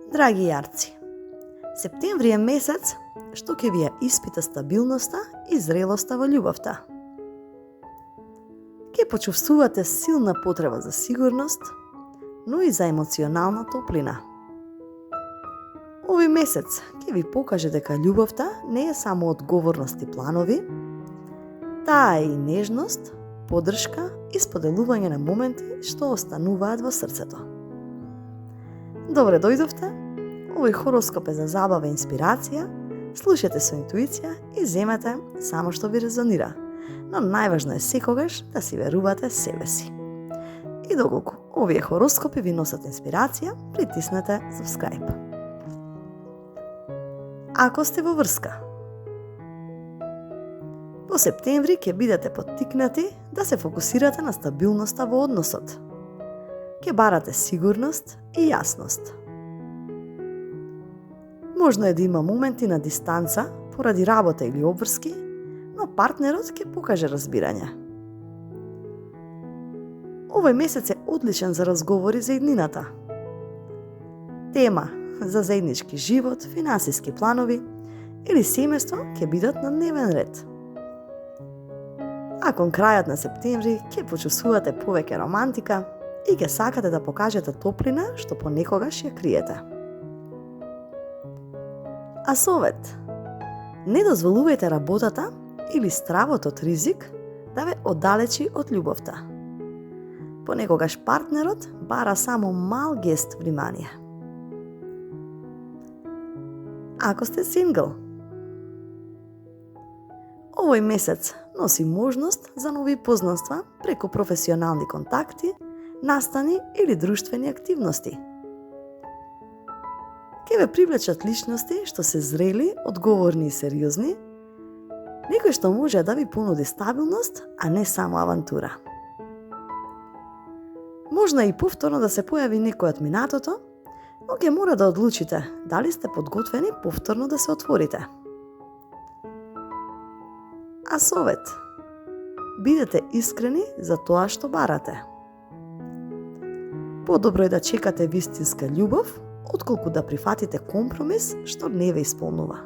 Драги јарци, септември е месец што ќе ви ја испита стабилноста и зрелоста во љубовта. Ќе почувствувате силна потреба за сигурност, но и за емоционална топлина. Овој месец ќе ви покаже дека љубовта не е само одговорност и планови, таа е и нежност, поддршка и споделување на моменти што остануваат во срцето. Добре дојдовте, овој хороскоп е за забава и инспирација, слушате со интуиција и земете само што ви резонира, но најважно е секогаш да си верувате себе си. И доколку овие хороскопи ви носат инспирација, притиснете subscribe. Ако сте во врска, во септември ќе бидете поттикнати да се фокусирате на стабилноста во односот. Ќе барате сигурност и јасност. Можно е да има моменти на дистанца поради работа или обврски, но партнерот ќе покаже разбирање. Овој месец е одличен за разговори за иднината. Тема за заеднички живот, финансиски планови или семејство ќе бидат на дневен ред. А кон крајот на септември ќе почувствувате повеќе романтика и ќе сакате да покажете топлина што понекогаш ја криете. А совет: не дозволувајте работата или стравот од ризик да ве оддалечи од љубовта. Понекогаш партнерот бара само мал гест внимание. Ако сте сингл, овој месец носи можност за нови познанства преку професионални контакти, настани или друштвени активности. Ќе ве привлечат личности што се зрели, одговорни и сериозни, некој што може да ви понуди стабилност, а не само авантура. Можно и повторно да се појави некој од минатото, но ќе мора да одлучите дали сте подготвени повторно да се отворите. А совет: бидете искрени за тоа што барате. Подобро е да чекате вистинска љубов, отколку да прифатите компромис што не ве исполнува.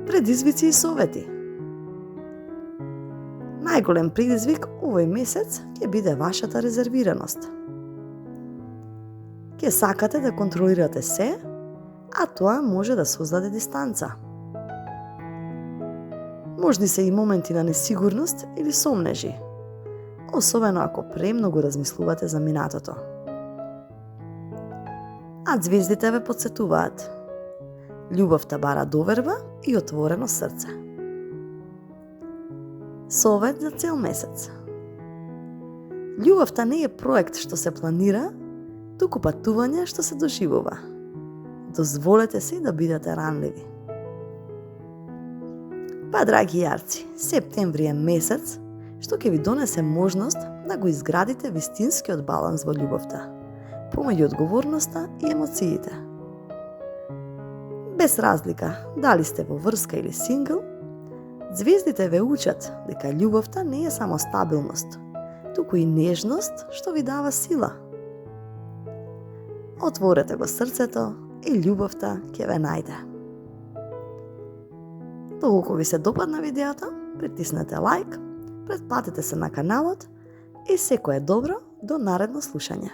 Предизвици и совети. Најголем предизвик овој месец ќе биде вашата резервираност. Ќе сакате да контролирате се, а тоа може да создаде дистанца. Можни се и моменти на несигурност или сомнежи, особено ако премногу размислувате за минатото. А звездите ве потсетуваат: љубовта бара доверба и отворено срце. Совет за цел месец. Љубовта не е проект што се планира, туку патување што се доживува. Дозволете си да бидете ранливи. Па, драги јарци, септември е месец што ќе ви донесе можност да го изградите вистинскиот баланс во љубовта, помеѓу одговорноста и емоциите. Без разлика дали сте во врска или сингл, звездите ве учат дека љубовта не е само стабилност, туку и нежност што ви дава сила. Отворете го срцето и љубовта ќе ве најде. Доколку ви се допадна видеото, притиснете лайк, претплатете се на каналот и секое добро до наредно слушање.